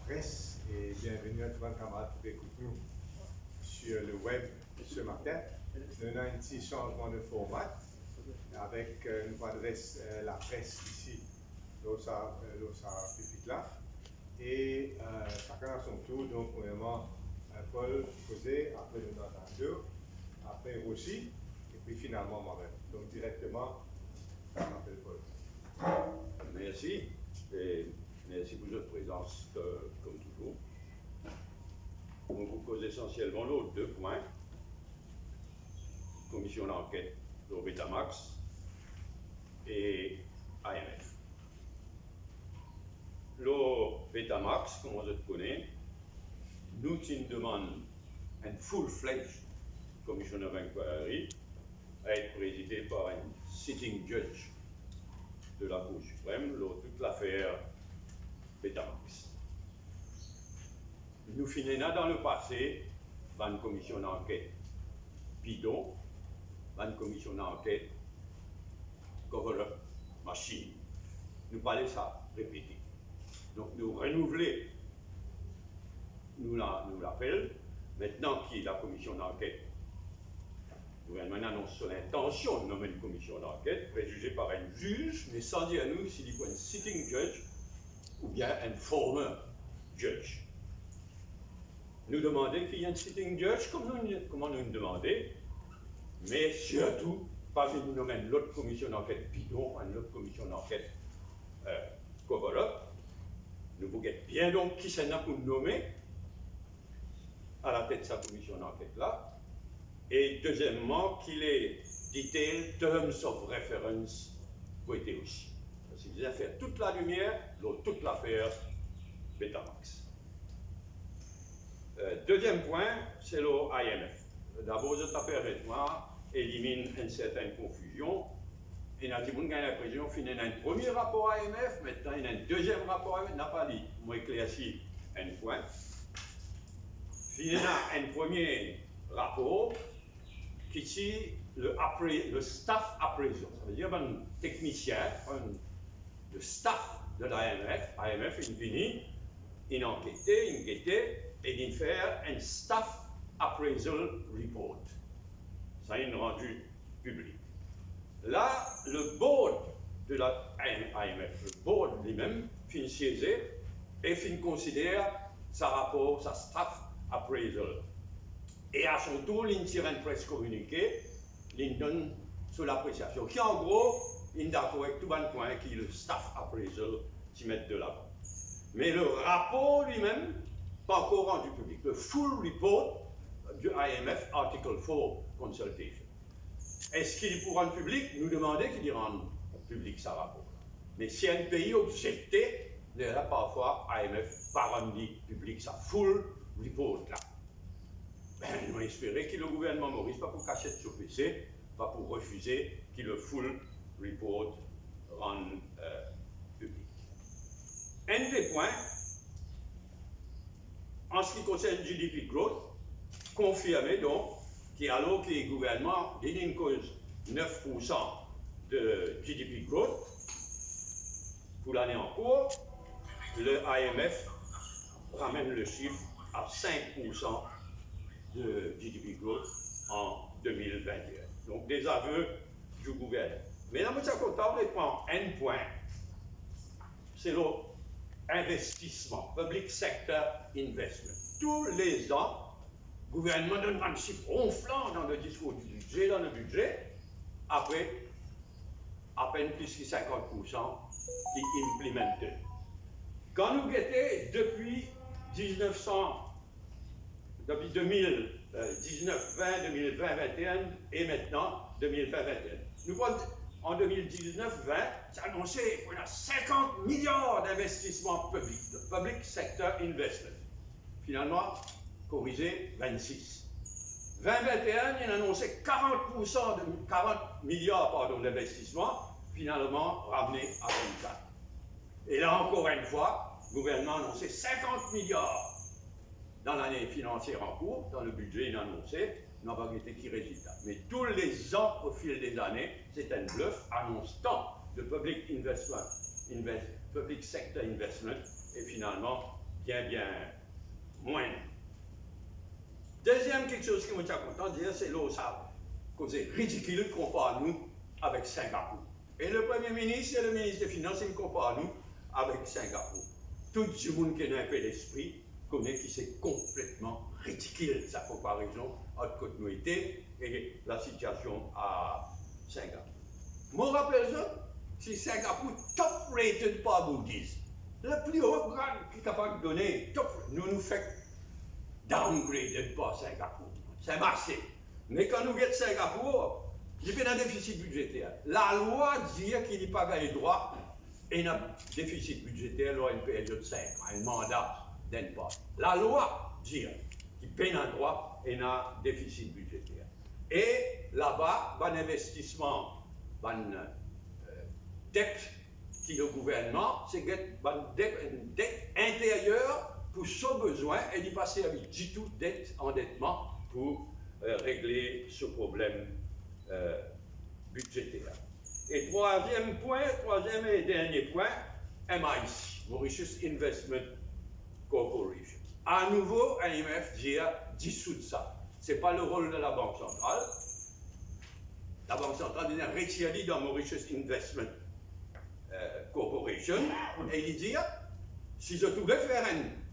presse et bienvenue à tous les camarades qui écoutent nous sur le web ce matin. Nous avons un petit changement de format avec nous adresse la presse ici, dans sa pupitre là. Et chacun à son tour, donc premièrement Paul José, après le Nantando, après Rochi, et puis finalement moi-même. Donc directement, je m'appelle Paul. Merci, et merci pour votre présence comme toujours. On vous pose essentiellement nos deux points. Commission d'enquête sur Betamax et AMF. Le Betamax, comme on le connaît, nous demande un full-fledged commissioner d'inquiry à être présidé par un sitting judge de la Cour suprême lors toute l'affaire Betamax. Nous finissons dans le passé par une commission d'enquête bidon, par une commission d'enquête cover-up machine. Nous parlons ça répété. Donc nous renouveler, nous l'appelons, maintenant qui est la commission d'enquête. Le gouvernement annonce son intention de nommer une commission d'enquête préjugée par un juge, mais sans dire à nous s'il y a un sitting judge ou bien un former judge. Nous demander qu'il y ait un sitting judge, comme nous demandons, mais surtout, pas de nous nommer l'autre commission d'enquête bidon, une autre commission d'enquête cover-up. Nous voulons bien donc qui s'en a pour nommer à la tête de sa commission d'enquête-là. Et deuxièmement, qu'il ait detailed terms of reference pour être aussi. Parce qu'il a fait toute la lumière dans toute l'affaire Betamax. Deuxième point, c'est le IMF. D'abord, cette affaire élimine une certaine confusion. Et nous avons l'impression qu'il y a un premier rapport IMF, maintenant il y a un deuxième rapport IMF, n'a pas dit. Moi, éclairci un point. Il y a un premier rapport qui est le staff appraisal. Ça veut dire un technicien, le staff de l'IMF. IMF, il vient, il enquêtait, et il fait un staff appraisal report. Ça est rendu public. Là, le board de la IMF, le board lui-même, fin siéger et fin considère sa rapport, sa staff appraisal. Et à son tour, il tire un presse communiqué, il donne sur l'appréciation, qui en gros, il est d'accord avec tout le point qui est le staff appraisal qui met de l'avant. Mais le rapport lui-même, pas encore rendu public. Le full report du IMF, Article 4 Consultation. Est-ce qu'il est pour rendre public? Nous demandons qu'il rende public sa rapport. Mais si un pays objecté, là parfois IMF pas rendu public sa full report là. Ben, ils vont espérer que le gouvernement Maurice, pas pour cacher sur PC, pas pour refuser que le full report rende public. Un des points, en ce qui concerne GDP growth, confirmé donc qu'alors que le gouvernement donne une cause 9% de GDP growth pour l'année en cours, le IMF ramène le chiffre à 5% de GDP growth en 2021. Donc des aveux du gouvernement. Mais dans notre comptable, on prend un point, c'est l'investissement, public sector investment. Tous les ans, le gouvernement donne un chiffre ronflant dans le discours du budget, après à peine plus que 50% qui est implémenté. Quand nous guettons depuis 2019, 20, 2020, 2021 et maintenant 2020-2021. Nous voyons en 2019-20, ça annonçait qu'on a 50 milliards d'investissements publics, de public sector investment. Finalement, corrigé 26. 2021, il a annoncé 40 milliards d'investissements, finalement ramené à 24. Et là encore une fois, le gouvernement a annoncé 50 milliards dans l'année financière en cours, dans le budget il a annoncé, n'a pas été qui résultat. Mais tous les ans, au fil des années, c'est un bluff annonçant de public investment, public sector investment, et finalement, bien moins. Deuxième quelque chose que je suis content de dire, c'est l'eau ça cause ridicule compare nous avec Singapour. Et le Premier ministre et le ministre des Finances, ils comparent nous avec Singapour. Tout le monde qui a un peu d'esprit connaît que c'est complètement ridicule sa comparaison entre côte été et la situation à Singapour. Mon rappel, c'est Singapour top rated par Moody's. Le plus haut grade qui est capable de donner, top, nous fait downgraded par Singapour. C'est massif. Mais quand nous regardons Singapour, il y a un déficit budgétaire. La loi dit qu'il n'y a pas gagné droit et un déficit budgétaire lors d'une période de 5 ans, un mandat d'un pas. La loi dit qu'il paye un droit et un déficit budgétaire. Et là-bas, un investissement, une dette qui le gouvernement, c'est une dette intérieure pour son besoin et d'y passer avec du tout d'endettement pour régler ce problème budgétaire. Et troisième et dernier point, MIC, Mauritius Investment Corporation. À nouveau, l'IMF dit dissoudre ça. Ce n'est pas le rôle de la Banque centrale. La Banque centrale vient retirer dans Mauritius Investment Corporation et il dit si je pouvais faire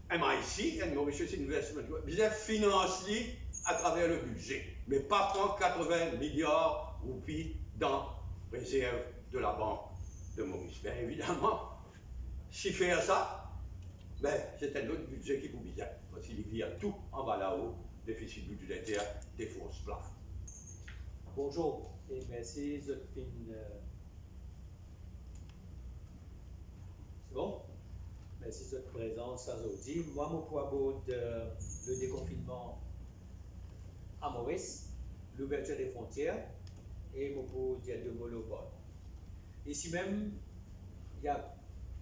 un MIC, un Mauritius Investment Corporation, je finance à travers le budget, mais pas prendre 80 milliards de roupies dans la réserve de la Banque de Maurice. Bien évidemment, si faire ça, ben, c'est un autre budget qui vous bien, parce qu'il vient tout en bas là-haut, déficit budgétaire, des fausses plafonds. Bonjour et merci, c'est bon? Merci de votre présence à Zodi. Moi, mon propos de le déconfinement à Maurice, l'ouverture des frontières et mon propos de deux mots locaux. Ici même, il y a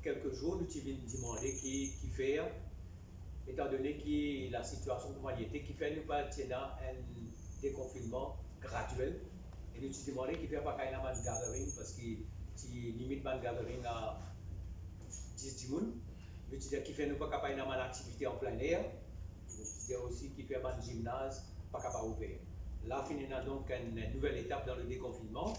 quelques jours, nous t'avons demandé qui fait, étant donné que la situation de l'humanité qui fait nous pas un déconfinement graduel. Et nous t'avons demandé qui fait pas qu'il y ait un gathering parce qu'il limite un gathering à 10 personnes. Nous t'avons qui fait nous pas capable d'avoir une activité en plein air. Nous t'avons aussi qui fait un gymnase pas capable ouvert. Là, finissons donc une nouvelle étape dans le déconfinement,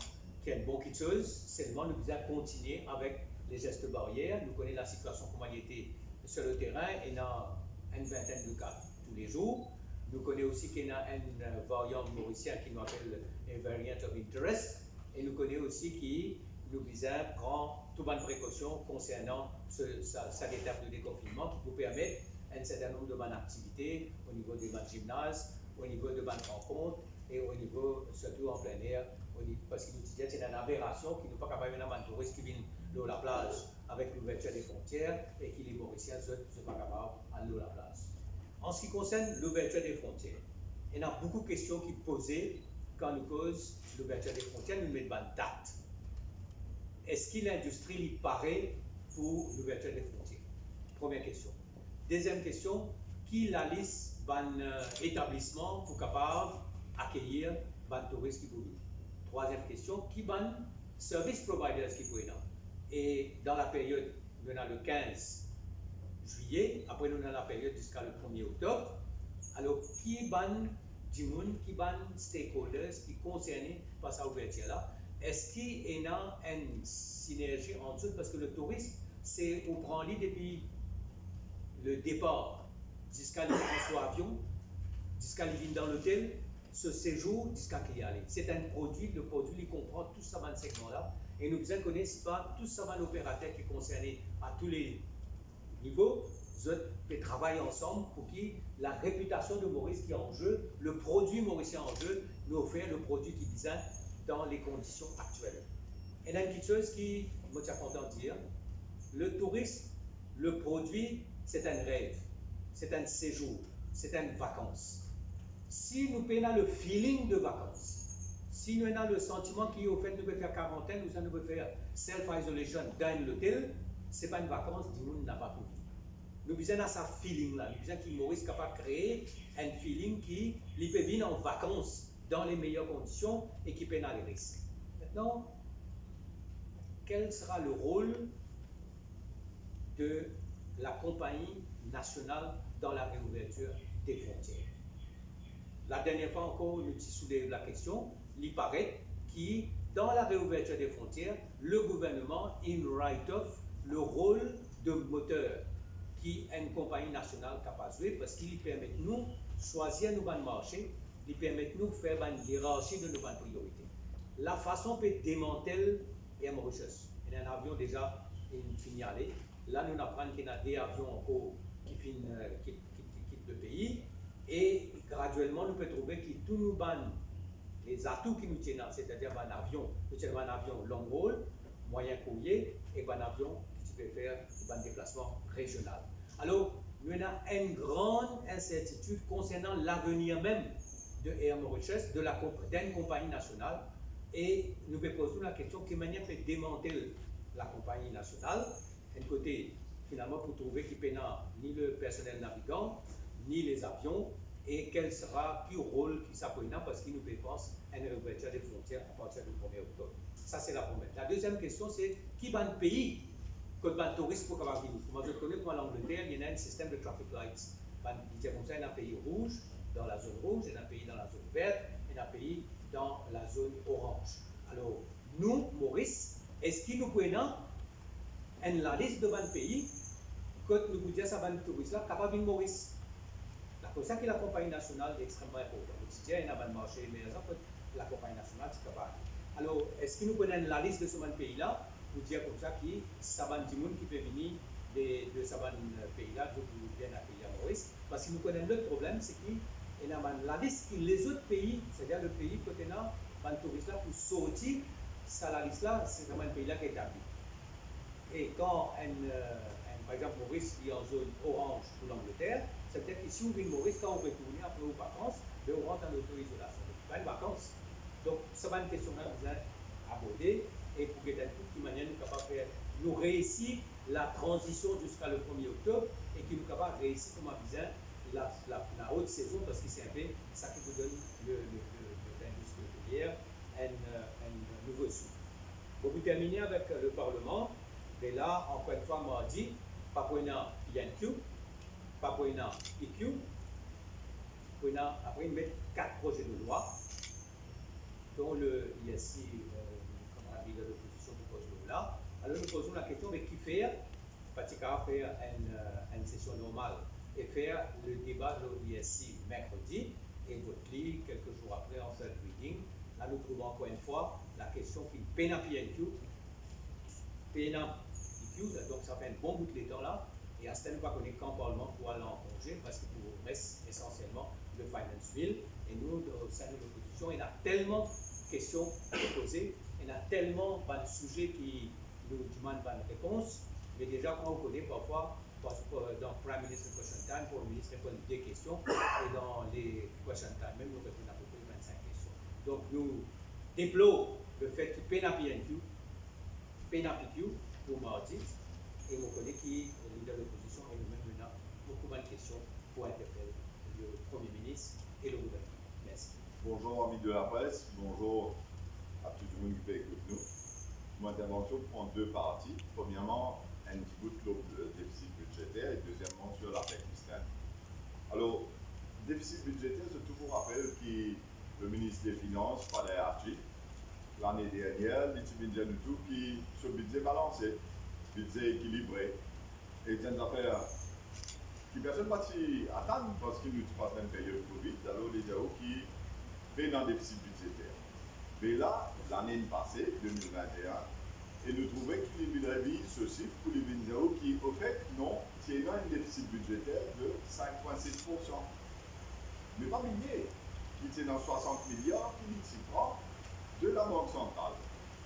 qui est une bonne chose. Seulement, nous devons continuer avec les gestes barrières. Nous connaissons la situation comme elle était sur le terrain et dans une vingtaine de cas tous les jours. Nous connaissons aussi qu'il y a un variant mauricien qui nous appelle un variant of interest. Et nous connaissons aussi que nous devons prendre toutes les précautions concernant cette étape de déconfinement qui nous permet un certain nombre de bonnes activités au niveau des gymnases, au niveau de bonnes rencontres et au niveau, surtout en plein air, parce que nous disons que c'est une aberration qui n'est pas capable de faire un touriste qui vient de la plage avec l'ouverture des frontières et qui les Mauriciens ne sont pas capables d'aller à la plage. En ce qui concerne l'ouverture des frontières, il y a beaucoup de questions qui posées quand nous cause l'ouverture des frontières, nous mettons une date. Est-ce que l'industrie lui paraît pour l'ouverture des frontières? Première question. Deuxième question, qui la liste d'un établissement pour capable accueillir les touristes qui peuvent? Troisième question, qui ban service providers qui peuvent? Et dans la période, nous avons le 15 juillet, après nous avons la période jusqu'à le 1er octobre. Alors, qui ban du monde, qui ban stakeholders qui sont concernés par cette ouverture-là? Est-ce qu'il y a une synergie entre eux? Parce que le tourisme, c'est au prend depuis le départ jusqu'à l'avion, jusqu'à l'île dans l'hôtel, ce séjour jusqu'à qu'il y aille. C'est un produit, le produit il comprend tout ça dans ce segment-là. Et nous ne connaissons pas tout ça dans l'opérateur qui est concerné à tous les niveaux. Nous travaillons ensemble pour que la réputation de Maurice qui est en jeu, le produit mauricien en jeu, nous offre le produit qui vient dans les conditions actuelles. Et il y a une petite chose qui me tient content de dire, le tourisme, le produit, c'est un rêve, c'est un séjour, c'est une vacance. Si nous payons le feeling de vacances, si nous avons le sentiment qu'au fait nous devons faire quarantaine, nous devons faire self-isolation dans l'hôtel, ce n'est pas une vacance, du monde n'a pas pour vivre. Nous besoin de ce feeling-là, nous besoin qu'il Maurice capable de créer un feeling qui peut venir en vacances dans les meilleures conditions et qui peut les risques. Maintenant, quel sera le rôle de la compagnie national dans la réouverture des frontières. La dernière fois encore, nous soulevons la question, il paraît que dans la réouverture des frontières, le gouvernement in write-off le rôle de moteur qui est une compagnie nationale capable de jouer parce qu'il permet de nous choisir nos marchés, il permet de nous faire une hiérarchie de nos priorités. La façon peut démanteler Air Mauritius. Il y a un avion déjà signalé. Là, nous apprenons qu'il y a des avions encore qui quittent le pays. Et graduellement, nous pouvons trouver que tous nos les atouts qui nous tiennent, c'est-à-dire un avion, nous avons un avion long haul, moyen courrier, et un avion qui peut faire un déplacement régional. Alors, nous avons une grande incertitude concernant l'avenir même de Air Mauritius, d'une compagnie nationale, et nous pouvons poser la question quelle manière peut démanteler la compagnie nationale, d'un côté, finalement, pour trouver qu'il n'y a ni le personnel navigant, ni les avions, et quel sera le rôle qui s'appuie parce qu'il nous pense à une réouverture des frontières à partir du 1er octobre. Ça, c'est la première. La deuxième question, c'est qui va le pays que le touriste pour venir. Moi, je connais pour l'Angleterre, il y a un système de traffic lights. Il y a un pays rouge dans la zone rouge, il y a un pays dans la zone verte, et un pays dans la zone orange. Alors, nous, Maurice, est-ce qu'il nous prenons la liste de 20 pays que nous vous disons ça va le touriste là, capable de Maurice? C'est pour ça que la compagnie nationale est extrêmement importante. Il y a un marché, mais la compagnie nationale, c'est capable. Alors, est-ce que nous connaissons la liste de ce pays-là pour dire comme ça que ça va du monde qui peut venir de ce pays-là, donc nous viennent accueillir à Maurice? Parce que nous connaissons l'autre problème, c'est qu'il y a la liste que les autres pays, c'est-à-dire le pays côté là, les touristes là, pour sortir, ça la liste là, c'est vraiment un pays-là qui est établi. Et quand par exemple, Maurice est en zone orange pour l'Angleterre, c'est-à-dire que si on vient Maurice, quand on retourne après aux vacances, on rentre en auto-isolation. Pas une vacances. Donc, ça va une question que vous avez abordée et pour que de toute manière, nous sommes capables de faire, nous réussir la transition jusqu'à le 1er octobre et que nous sommes capables de réussir comme bien la haute saison parce que c'est un peu ça qui vous donne l'industrie hôtelière un nouveau souffle. Pour vous terminer avec le Parlement, et là, encore une fois, mardi, Papouina PNQ, Papouina PQ, après, ils mettent 4 projets de loi, dont le ISI, comme on dit, de l'opposition qui pose là. Alors, nous posons la question de qui faire, pratiquement faire une session normale et faire le débat de l'ISI mercredi et voter quelques jours après en third reading. Là, nous trouvons encore une fois la question qui PNA PNQ, PNA donc ça fait un bon bout de temps là, et à ce temps, on est qu'en Parlement pour aller en congé, parce que pour reste essentiellement le Finance Bill, et nous, au sein de l'opposition, il y a tellement de questions à poser, il y a tellement de sujets qui nous demandent une réponse, mais déjà quand on connaît parfois, dans Prime Minister Question Time, pour le ministre répondre des questions, et dans les Question Time, même nous répondons à peu près 25 questions. Donc nous déplorons le fait que PNAPNQ, pour mardi, et on connaît qui est le leader de l'opposition et nous-mêmes maintenant beaucoup de questions pour interpeller le Premier ministre et le gouvernement. Merci. Bonjour amis de la presse, bonjour à tout le monde qui peut écouter nous. Mon intervention prend deux parties. Premièrement, un petit bout de déficit budgétaire et deuxièmement sur la fiscale. Alors, déficit budgétaire, je toujours rappelle que le ministre des Finances, Fadel Archi, l'année dernière, l'utilisation de tout qui ce budget balancé, budget équilibré, et des affaires qui personne ne va s'y attendre parce qu'il nous passe une période Covid, alors les gens qui fait dans le déficit budgétaire. Mais là, l'année passée, 2021, et nous trouvons qu'il y avait ceci pour les Vénézuéliens qui, au fait, non, c'est un déficit budgétaire de 5,6%. Mais pas oublier qu'il était dans 60 milliards qui s'y prend de la Banque centrale.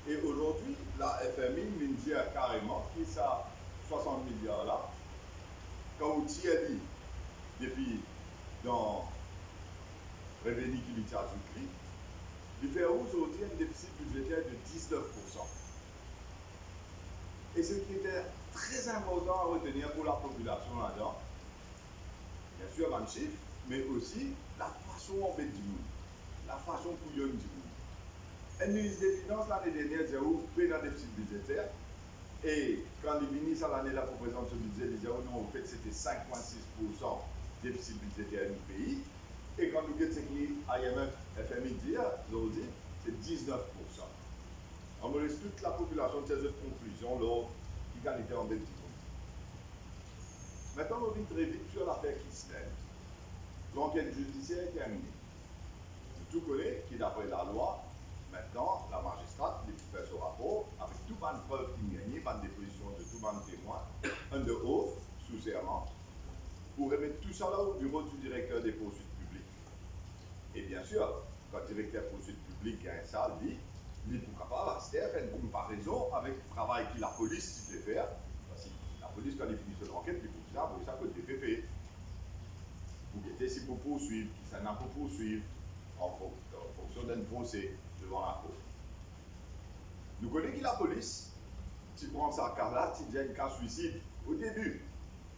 Et aujourd'hui, la FMI me dit carrément que ça 60 milliards là, quand vous tirez dit, depuis dans le revenu qui est ajouté, il fait aujourd'hui un déficit budgétaire de 19%. Et ce qui était très important à retenir pour la population là-dedans, bien sûr un chiffre, mais aussi la façon en fait du monde, la façon couillonne du monde. Un ministre des Finances l'année dernière disait où fait un déficit budgétaire, Et quand les ministres à l'année là pour présenter ce budget, ils disaient, oh non, en fait, c'était 5,6% déficit budgétaire du pays. Et quand nous regardons ce que l'IMF, FMI dit, aujourd'hui, c'est 19%. On me laisse toute la population de ces autres conclusions, là, égalité en Belgique. Maintenant, on revient très vite sur l'affaire Kisnen. L'enquête judiciaire est terminée. Tout connaît qui, d'après la loi, maintenant, la magistrate fait ce rapport avec tout ban de preuves qui gagnent, ban de déposition de tout ban de témoins, under oath, sous serment, pour remettre tout ça là au bureau du directeur des poursuites publiques. Et bien sûr, quand le directeur des poursuites publiques gagne ça, il est capable de faire une comparaison avec le travail que la police peut faire. Parce que la police, quand il finit son enquête, il faut que ça côté PP. Pour guetter si pour poursuivre, qui ça n'a pas poursuivre, en fonction d'un procès devant la cour. Nous connaissons que la police, tu prends sa carte là, tu dis un cas suicide au début.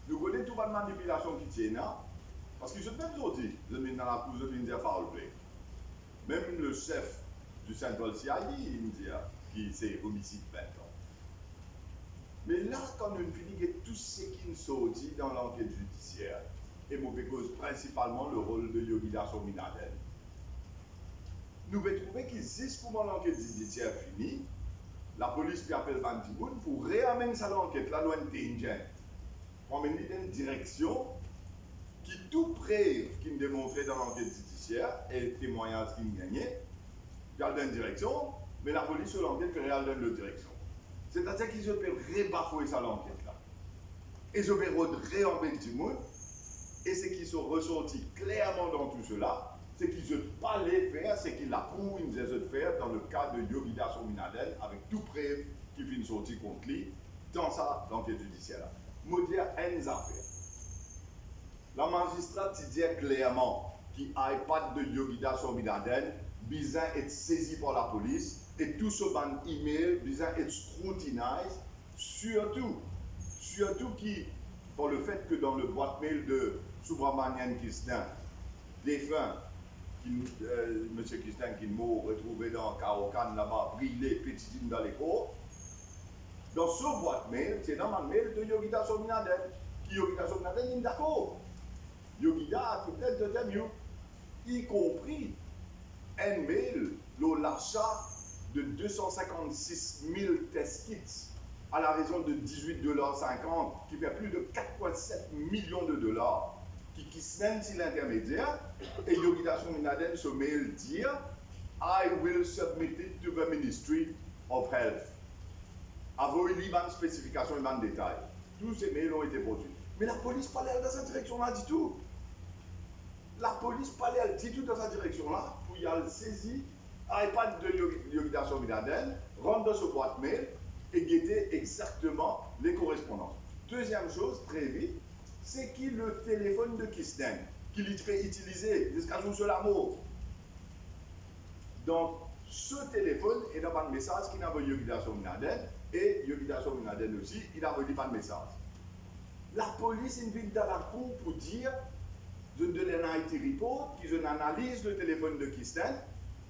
Nous connaissons toute la manipulation qui tient là, parce que je même aujourd'hui, je viens dans la cour, je viens dire foul play. Même le chef du Central CID, il me dit que c'est homicide 20 ans. Mais là, quand nous finissons tout ce qui nous sortit dans l'enquête judiciaire, et mauvais cause principalement le rôle de Yogida Sominaden, nous pouvons trouver que juste comment l'enquête judiciaire finit, la police qui appelle Van Dimoun pour réamener ça l'enquête là, loin de danger. On met une direction qui tout preuve qui me démontrait dans l'enquête judiciaire et les témoignages qui me gagnaient, il y a une direction, mais la police sur l'enquête fait réellement une autre direction. C'est-à-dire qu'ils peuvent rebafouer ça l'enquête là. Et je vais rentrer en Van Dimoun, et ce qui sont ressortis clairement dans tout cela, c'est qu'ils ne pas les faire, c'est qu'ils la cour nous de faire dans le cas de Yogida Sominaden avec tout preuve qui finit sortir contre lui dans ça, l'enquête judiciaire. Je dis une affaire. La magistrate dit clairement qu'il n'y a pas de Yogida Sominaden, besoin d'être saisi par la police et tout ce ban email besoin d'être scrutinisé, surtout qui, pour le fait que dans le boîte mail de Subramanian Kisnen, défunt, M. Kisnen qui m'a retrouvé dans Kaokan là-bas, brûlé, petit dans les cours. Dans ce boîte mail, c'est dans ma mail de Yogida Sominaden. Qui Yogida Sominaden, il est d'accord. Yogida a tout fait de mieux, y compris un mail, l'achat de 256 000 test kits à la raison de 18,50 $, qui fait plus de 4,7 millions de dollars. Qui se si l'intermédiaire, et Yogida Sominaden se mail dire I will submit it to the Ministry of Health. Avec une spécification et un détail. Tous ces mails ont été produits. Mais la police pas allée dans cette direction-là du tout. La police pas allée du tout dans cette direction-là pour y aller saisir iPad de Yogida Sominaden, rendre dans ce boîte mail et guetter exactement les correspondances. Deuxième chose, très vite, c'est qui le téléphone de Kisnen, qu'il est utilisé jusqu'à jour sur l'amour. Donc, ce téléphone est dans un message qu'il a envoyé Yogida Sominaden et Yogida Sominaden aussi, il a envoyé un message. La police invite dans la cour pour dire, je donne un IT report, qu'ils analysent le téléphone de Kisnen,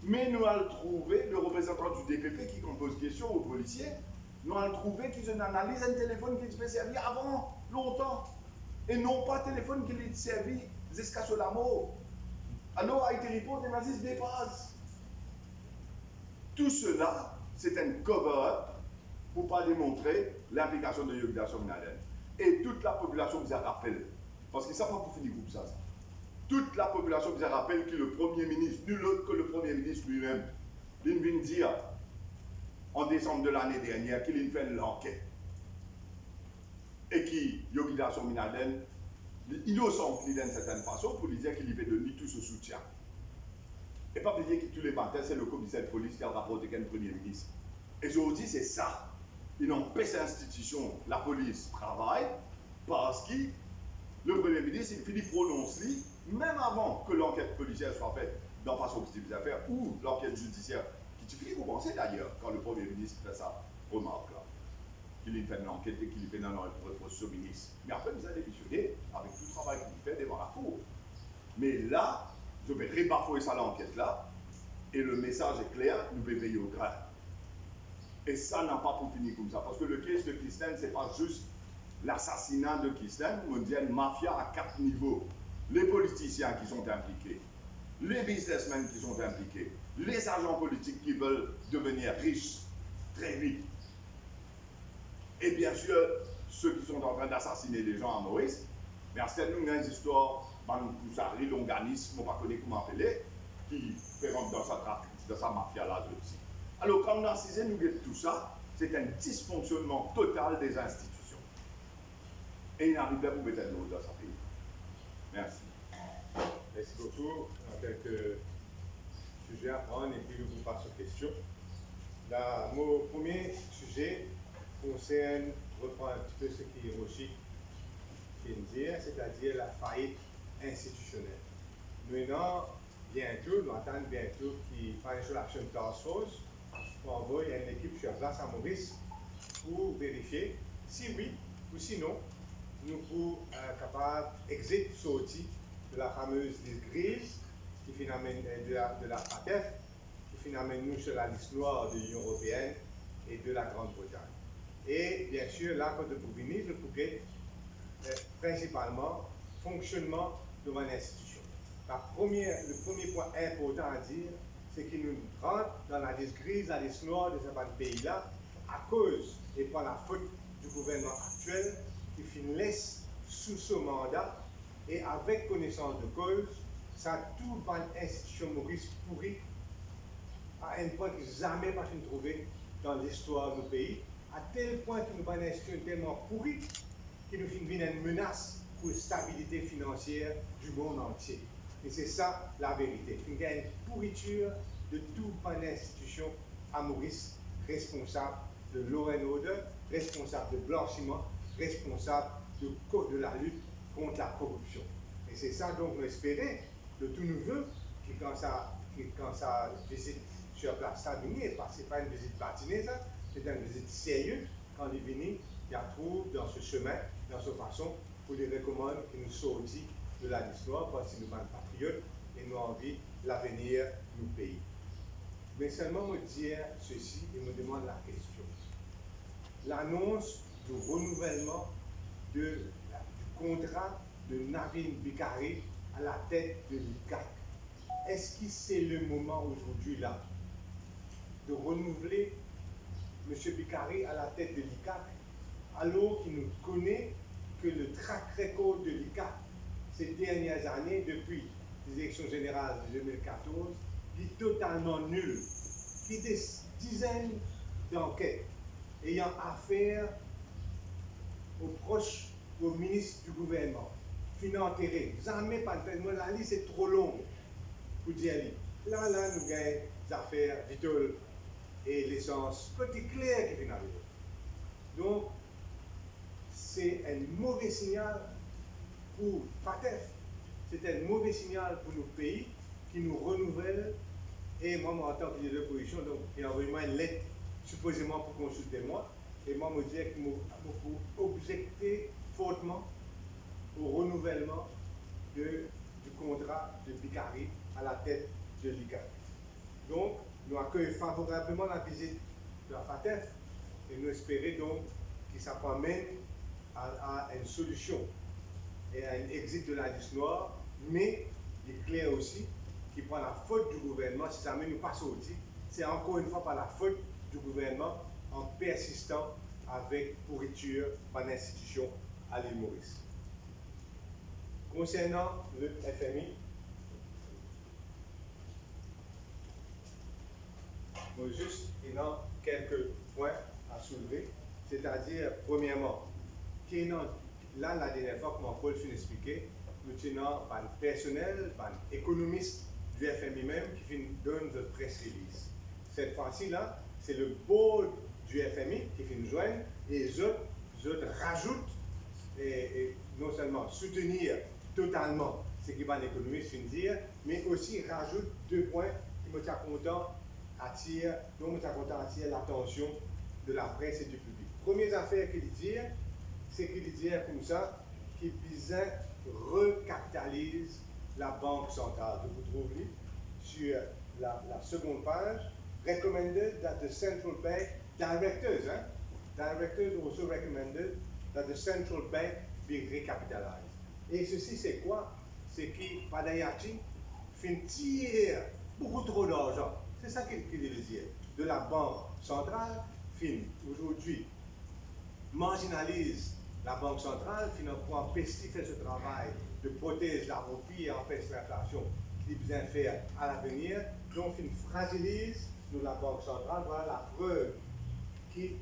mais nous allons trouver le représentant du DPP qui compose question aux policiers, nous allons trouver qu'ils analysent un téléphone qui se servi avant, longtemps. Et non pas un téléphone qui est servi jusqu'à ce la mort. Alors, IT report, les nazis dépassent. Tout cela, c'est un cover-up pour ne pas démontrer l'implication de Yogida Sominaden. Et toute la population vous rappelle, parce que ça va pour finir comme ça. Toute la population vous rappelle que le Premier ministre, nul autre que le Premier ministre lui-même, il vient dire en décembre de l'année dernière qu'il fait l'enquête. Et qui, Yogida Sominaden, innocent d'une certaine façon, pour lui dire qu'il lui fait donner tout ce soutien. Et pas oublier que tous les matins, c'est le commissaire de police qui a rapporté qu'un Premier ministre. Et aujourd'hui, c'est ça. Ils empêchent l'institution, la police travaille, parce que le Premier ministre, il finit prononcer, même avant que l'enquête policière soit faite dans façon des affaires, ou l'enquête judiciaire, qui finit pour penser d'ailleurs, quand le Premier ministre fait sa remarque là. Qu'il fait une enquête et qu'il fait dans notre poste ministre. Mais après, nous allons démissionner avec tout le travail qu'il fait devant la cour. Mais là, je vais rebafouer ça l'enquête là, et le message est clair, nous devons veiller au grain. Et ça n'a pas pour finir comme ça. Parce que le case de Kirsten, ce n'est pas juste l'assassinat de Kirsten, on dit une mafia à 4 niveaux. Les politiciens qui sont impliqués, les businessmen qui sont impliqués, les agents politiques qui veulent devenir riches très vite. Et bien sûr, ceux qui sont en train d'assassiner les gens à Maurice. Mais à ce nous, il y a une histoire, tout ça, l'ilonganisme, on ne va pas comment appeler, qui fait rentrer dans sa mafia-là aussi. Alors, quand on a cisé, nous avons tout ça, c'est un dysfonctionnement total des institutions. Et il n'arrive pas pour mettre de l'eau dans sa pays. Merci. Merci beaucoup. On a quelques sujets à prendre et puis nous vous passons aux questions. Mon premier sujet concerne, reprend un petit peu ce qui est Rochi vient de dire, c'est-à-dire la faillite institutionnelle. Maintenant, bientôt, nous attendons bientôt que Financial Action Task Force envoie une équipe sur place à Maurice pour vérifier si oui ou sinon nous pouvons capables d'exit sortir de la fameuse liste grise qui finalement de la FATF qui finalement nous sur la liste noire de l'Union européenne et de la Grande-Bretagne. Et bien sûr, là, quand vous venez, je pourrais principalement fonctionnement de mon institution. Le premier point important à dire, c'est qu'il nous rentre dans la liste grise, la liste noire de ce pays-là, à cause et par la faute du gouvernement actuel qui laisse sous ce mandat et avec connaissance de cause, ça tout par institution Maurice pourri à un point que jamais pas pu trouver dans l'histoire de nos pays, à tel point que nous avons une institution tellement pourrie qui nous fait une menace pour la stabilité financière du monde entier. Et c'est ça la vérité. Il y a une pourriture de toute une institution à Maurice, responsable de law and order, responsable de blanchiment, responsable de la lutte contre la corruption. Et c'est ça donc nous espérons de tout nouveau qui quand ça visite sur place, ça vient, parce que ce n'est pas une visite patinée, c'est une visite sérieuse. Quand il vient, il trouve dans ce chemin, dans cette façon, pour les recommander qu'il nous sortit de l'histoire, parce que nous sommes patriotes et nous avons envie l'avenir du pays. Mais seulement me dire ceci et me demande la question. L'annonce du renouvellement du contrat de Navin Bikari à la tête de l'ICAC. Est-ce que c'est le moment aujourd'hui là de renouveler M. Bikari à la tête de l'ICAC alors qu'il nous connaît que le track record de l'ICAC ces dernières années, depuis les élections générales de 2014, est totalement nul, qui est des dizaines d'enquêtes ayant affaire aux proches, aux ministres du gouvernement, finanterés, jamais pas de fait. La liste est trop longue pour dire. Là, nous gagnons des affaires vitales et l'essence, côté clair qui vient arriver. Donc, c'est un mauvais signal pour FATF, c'est un mauvais signal pour nos pays qui nous renouvellent. Et moi, en tant que leader de l'opposition, donc, il a envoyé une lettre supposément pour consulter moi. Et moi, je dis qu'il faut objecter fortement au renouvellement du contrat de Bikari à la tête de l'ICAC. Donc, nous accueillons favorablement la visite de la FATF et nous espérons donc que ça amène à une solution et à un exit de la liste noire, mais il est clair aussi qu'il prend la faute du gouvernement si ça ne nous pas sorti. C'est encore une fois par la faute du gouvernement en persistant avec pourriture par l'institution à l'île Maurice. Concernant le FMI, juste quelques points à soulever, c'est-à-dire, premièrement, là, la dernière fois que mon Paul s'est expliqué, nous tenons un personnel, un économiste du FMI même qui donne de press release. Cette fois-ci, là, c'est le board du FMI qui fait nous joindre et les autres rajoutent, et non seulement soutenir totalement ce que l'économiste vient de dire, mais aussi rajoutent 2 points qui me content attire l'attention de la presse et du public. Première affaire qu'il dit, c'est qu'il dit comme ça qu'il recapitalise la Banque centrale. Vous trouvez sur la seconde page, recommended that the central bank directors also recommended that the central bank be recapitalized. Et ceci, c'est quoi? C'est que Padayachi tire beaucoup trop d'argent. C'est ça qu'il veut dire. De la banque centrale, aujourd'hui, marginalise la banque centrale, finalement, fait ce travail de protéger la roupie et empêche l'inflation qu'il vient faire à l'avenir. Donc, il fragilise la banque centrale. Voilà la preuve qui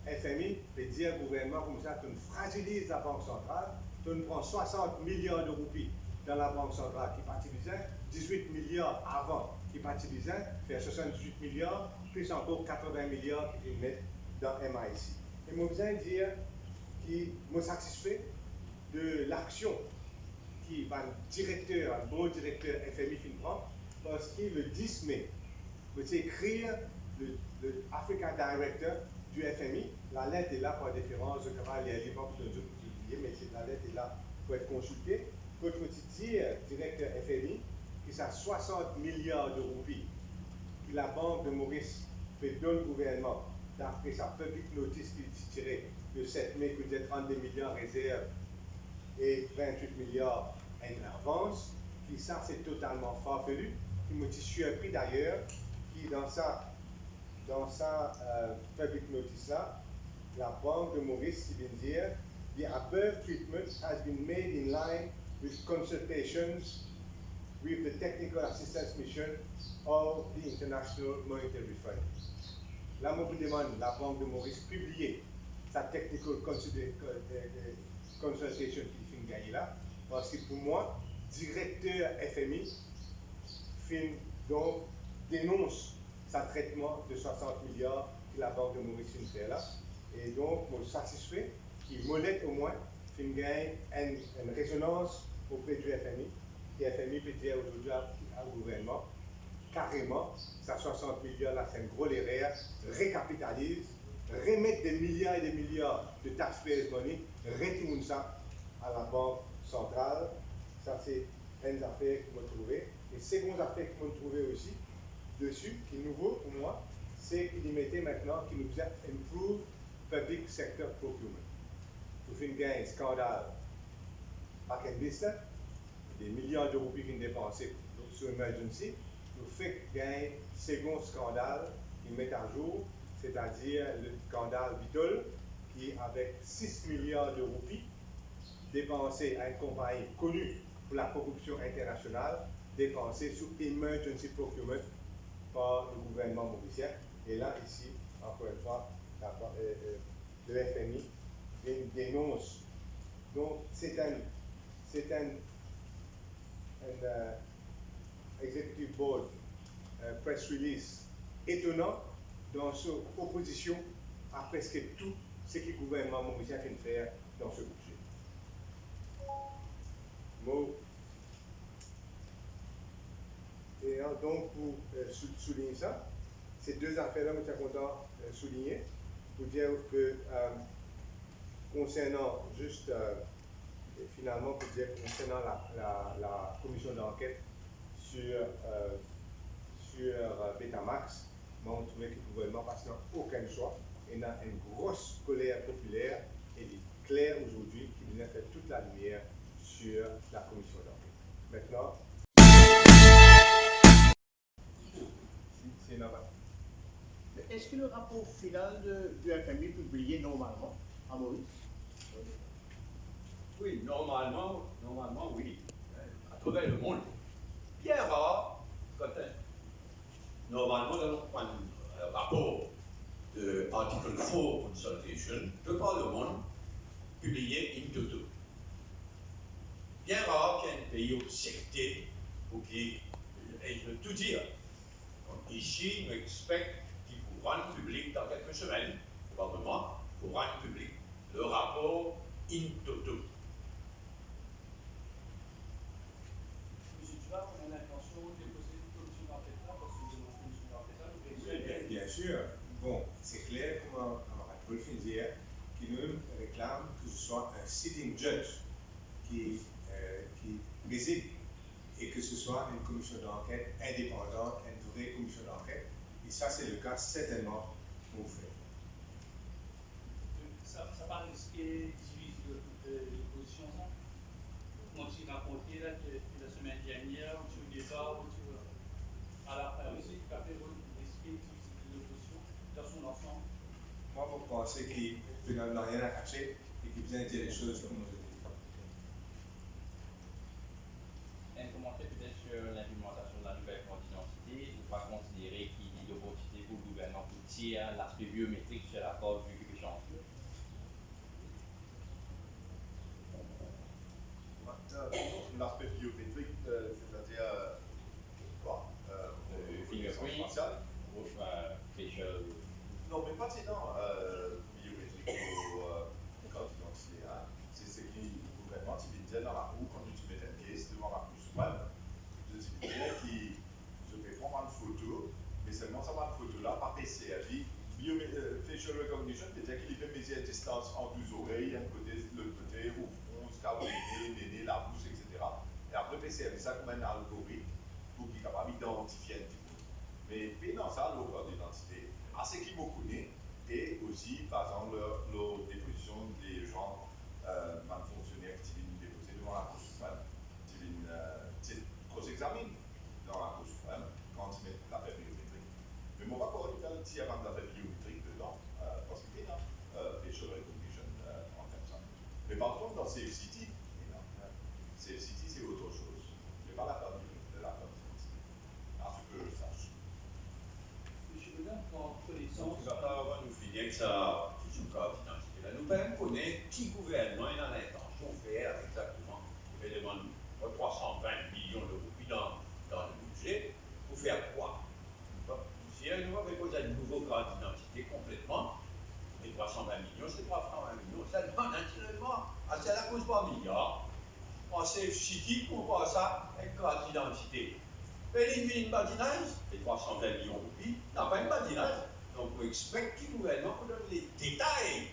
FMI peut dire au gouvernement comme ça qu'on fragilise la banque centrale, qu'on prend 60 milliards de roupies dans la banque centrale qui partilisait, 18 milliards avant qui partilisait, fait 78 milliards, plus encore 80 milliards qui mettent dans MIC. Et moi, besoin de dire qui me satisfait de l'action qui va un bon directeur FMI qui prend, parce que le 10 mai, vous écrire le Africa Director du FMI, la lettre est là pour différence, je ne vais pas lire les banques de publier, mais la lettre est là pour être consultée. Quand vous dire directeur FMI, qui a 60 milliards de roupies, que la Banque de Maurice fait donner au gouvernement, d'après sa public notice qui est tirée le 7 mai, que vous 32 milliards réserves et 28 milliards interventions, qui ça c'est totalement farfelu, qui me surpris d'ailleurs, qui dans sa public notice là, la Banque de Maurice qui vient dire the above treatment has been made in line with consultations with the technical assistance mission of the International Monetary Fund. Là, je vous demande la Banque de Maurice publier sa technical consultation qui fait gagner là, parce que pour moi, directeur FMI donc dénonce sa traitement de 60 milliards que la Banque de Maurice fait là. Et donc, je suis satisfait qu'il monnaie au moins qu'il gagne une résonance auprès du FMI. Et FMI peut dire aujourd'hui au gouvernement, carrément, ça 60 milliards là, c'est un gros erreur, récapitalise, remettre des milliards et des milliards de taxpayers money, retourne ça à la Banque centrale. Ça, c'est une affaire que je trouvée. Et seconde affaire que je trouvée aussi, dessus, qui est nouveau pour moi, c'est qu'il mettait maintenant, qu'il nous a improve public sector procurement. Nous faisons un scandale à Kenvista, des milliards de roupies qui sont dépensés sur emergency, nous faisons un second scandale qui met à jour, c'est-à-dire le scandale Vitol, qui avec 6 milliards de roupies dépensés à une compagnie connue pour la corruption internationale, dépensés sur emergency procurement par le gouvernement mauricien. Et là, ici, encore une fois, le FMI dénonce. Donc, c'est un executive board press release étonnant dans son opposition à presque tout ce que le gouvernement mauricien vient de faire dans ce budget. Et donc, pour souligner ça, ces deux affaires-là, je suis content de souligner, pour dire que concernant juste, finalement, pour dire concernant la commission d'enquête sur Betamax, on trouvait que le gouvernement passe aucun choix et il a une grosse colère populaire et il est clair aujourd'hui qu'il vient faire toute la lumière sur la commission d'enquête. Maintenant, c'est normal. Est-ce que le rapport final du FMI est publié normalement à Maurice? Oui, normalement, oui. À travers le monde. Bien rare, quand normalement, dans un rapport de Article 4 Consultation de Parlement, publié in toto. Bien rare qu'un pays accepté ou qui, et je veux tout dire, donc ici, on expecte qu'il vous rende public dans quelques semaines, probablement, pour rendre public le rapport in toto. Monsieur Duvart, on a l'intention de déposer une commission d'enquête là, parce que vous avez une commission d'enquête là, vous Oui, bien sûr. Bon, c'est clair, comme on va le dire, qui nous réclame que ce soit un sitting judge qui préside et que ce soit une commission d'enquête indépendante, une vraie commission d'enquête. Et ça, c'est le cas certainement qu'on fait. ça pas risqué de diviser l'opposition, ça? Moi, j'ai raconté là que la semaine dernière, au départ, à la fin aussi, qui a fait risquer de diviser l'opposition dans son ensemble. Moi, vous pensez qu'il n'a rien à cacher et qu'il vient dire les choses comme je dis. Un commentaire peut-être sur l'implémentation de la nouvelle carte d'identité. Vous pas considérer qu'il y a d'opportunité pour le gouvernement pour tirer l'aspect biométrique sur la carte vu que chanceux. L'aspect biométrique, c'est-à-dire quoi Fingerprint, facial. Non, mais pas sinon biométrique ou carte d'identité. C'est ce qui, le gouvernement, tu veux dire dans la cour, quand tu mets un pièce devant la cour suprême, je dis bien qui se fait prendre une photo, mais seulement ça va une photo là, par PCRJ. Facial recognition, c'est-à-dire qu'il peut mesurer à distance entre deux oreilles, un côté, l'autre côté, au front, jusqu'à nez, la bouche, etc. Et après, PCRJ, ça comme un algorithme pour qu'il soit capable d'identifier un petit peu. Mais dans ça, leur carte d'identité, à ce qui me connaît, et aussi, par exemple, leur déposition des gens, fonctionnaires qui viennent déposer devant la Cour suprême, qui viennent cross-examiner dans la Cour suprême quand ils mettent l'affaire biométrique. Mais moi, pas encore, il y a un petit avant l'affaire biométrique dedans, parce qu'il y a facial recognition en termes ça. Mais par contre, dans CFCT, CFCT, c'est autre chose. Mais pas la carte de la carte d'identité. À ce que je sache. Monsieur le maire, en Donc, connaissance. il ne va pas avoir nous finir que ça, qui joue carte d'identité. Là, nous même connaître qui gouvernement il a l'intention de faire exactement. Il va demander 320 millions d'euros dans le budget pour faire quoi? Si nous avons posé une nouvelle carte d'identité complètement, les 320 millions, c'est 320 millions, ça demande naturellement, c'est à la cause par milliard. On sait qui pour voir ça, une carte d'identité. Mais l'élimine une badinage, les 320 millions de roupies, n'a pas une badinage. Donc, on expecte que le gouvernement nous donne les détails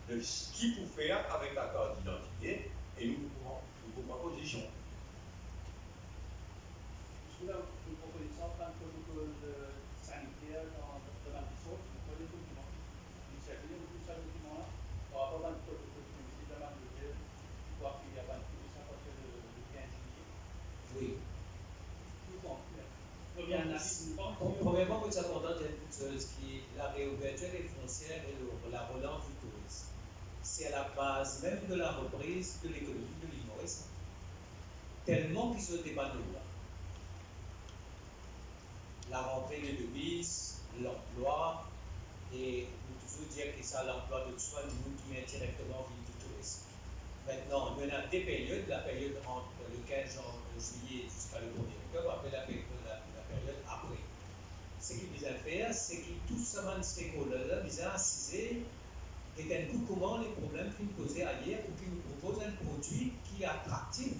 de ce qu'il faut faire avec la carte d'identité et nous pouvons proposition. Est-ce que là, vous proposez ça en tant que protocole sanitaire dans le sort, vous prenez le document. Vous savez, vous ça le document là, par rapport à le protocole sanitaire de la Angleterre, qui doit appuyer à partir de ça à partir de 15 juillet. Oui. Tout en clair. Premièrement, vous êtes content d'une chose qui est la réouverture des frontières et la relance du tourisme. C'est à la base même de la reprise de l'économie de l'île Maurice. Tellement qu'ils se dépanouent là. La rentrée des devises, l'emploi, et nous toujours dire que ça, l'emploi de soi, nous qui est directement vie du tourisme. Maintenant, il y a des périodes, la période entre le 15 juillet jusqu'à le 1er octobre, après la période après. Ce qu'il vient faire, c'est que tout ça, stakeholders, vient assiser et d'un coup, comment les problèmes qu'ils nous posaient ailleurs pour qu'ils nous proposent un produit qui est attractif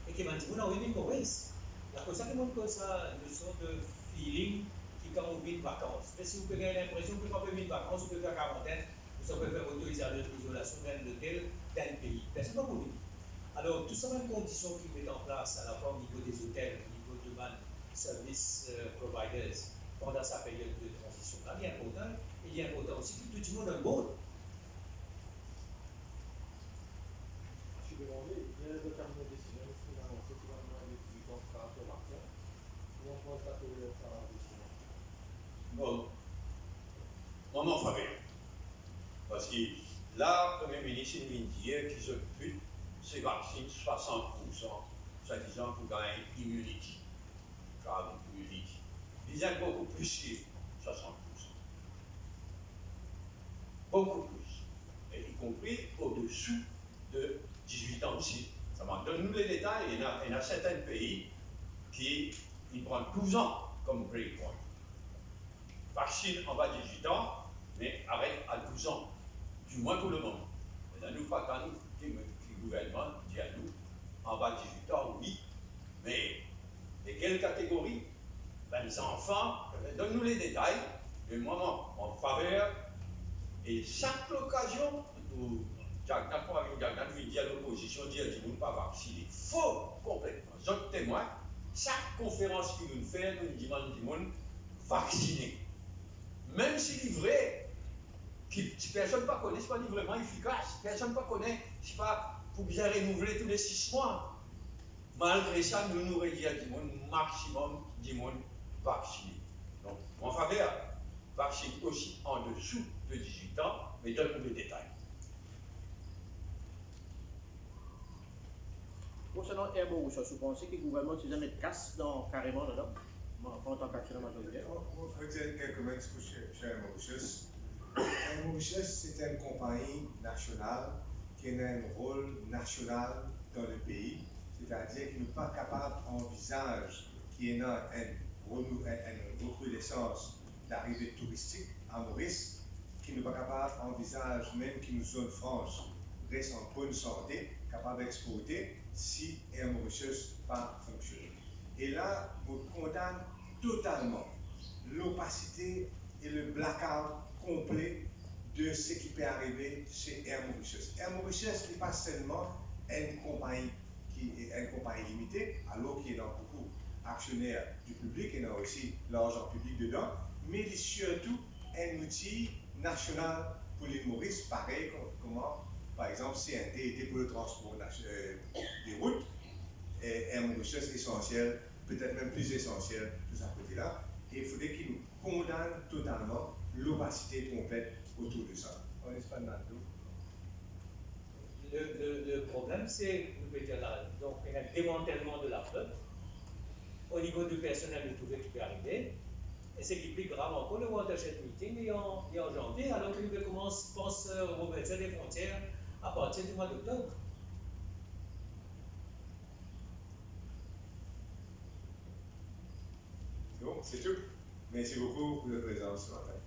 et qui m'a dit, on a une mauvaise. La chose qui montre ça, une sorte de feeling qui quand on vit de vacances. Mais si vous avez l'impression que quand vous vivez de vacances, vous pouvez faire quarantaine, vous pouvez faire auto-isolation d'un hôtel, d'un pays. Mais c'est pas pour vous. Alors, tout ça, même conditions qu'ils mettent en place, à la fois au niveau des hôtels, au niveau de service providers, pendant sa période de transition, là, il est important. Et il est important aussi que tout le monde a un bon. Je suis demandé, il y a des termes de décision qui sont annoncés pour un mois de 18 ans par rapport à ça. Comment on pense à trouver ça à la décision? Bon, moi, m'en fais rien. Parce que là, le Premier ministre, il vient dire qu'ils occupent ces vaccins 60%, soi-disant pour gagner immunity. Immunity. Ils aiment beaucoup plus que 60%. Beaucoup plus. Et y compris au-dessous de 18 ans aussi. Ça m'en donne nous les détails. Il y en a certains pays qui prennent 12 ans comme breakpoint. Vaccine en bas de 18 ans, mais arrête à 12 ans. Du moins pour le moment. Et là, nous, pas quand nous, le gouvernement dit à nous, en bas de 18 ans, oui, mais de quelle catégorie? Ben, les enfants, donne-nous les détails, mais moi, en faveur, et chaque occasion, où Jacques lui dit à l'opposition, dit à nous pas vacciner. Faux, complètement. Autres témoins, chaque conférence qu'il nous fait, nous demandons vacciner. Même s'il est vrai que personne ne connaît, c'est pas vraiment efficace. Personne ne connaît, c'est pas pour bien renouveler tous les 6 mois. Malgré ça, nous réduisons du monde, maximum du monde vacciné. Donc, en faveur, vaccine aussi en dessous de 18 ans, mais donne-nous des détails. Concernant Herbe Rousseau, vous pensez que le gouvernement se met casse carrément dedans, en tant qu'actionnaire majoritaire? On peut dire quelques mots sur Herbe Mauritius. Herbe Mauritius, c'est une compagnie nationale qui a un rôle national dans le pays, c'est-à-dire qu'il n'est pas capable d'envisager qu'il y ait une recrudescence d'arrivée touristique à Maurice, qui n'est pas capable d'envisager même qu'une zone franche reste en bonne santé, capable d'exporter si Air Mauritius pas fonctionné. Et là, on condamne totalement l'opacité et le blackout complet de ce qui peut arriver chez Air Mauritius. Air Mauritius n'est pas seulement une compagnie qui est une compagnie limitée, alors qu'il y a beaucoup d'actionnaires du public, il y a aussi l'argent public dedans, mais il est surtout un outil national pour l'île Maurice, pareil comme par exemple CNT était pour le transport des routes, et Air Mauritius est essentiel, peut-être même plus essentiel de ce côté-là, et il faudrait qu'il nous condamne totalement l'opacité complète autour de ça. On n'est pas Le problème, c'est, nous pouvons dire là, donc, il y a un démantèlement de la flotte. Au niveau du personnel de trouver qui peut arriver. Et c'est qui est plus grave encore, le Watershed Meeting est en janvier, alors que nous pense rouvrir les frontières à partir du mois d'octobre. C'est bon, c'est tout. Merci beaucoup pour votre présence ce matin.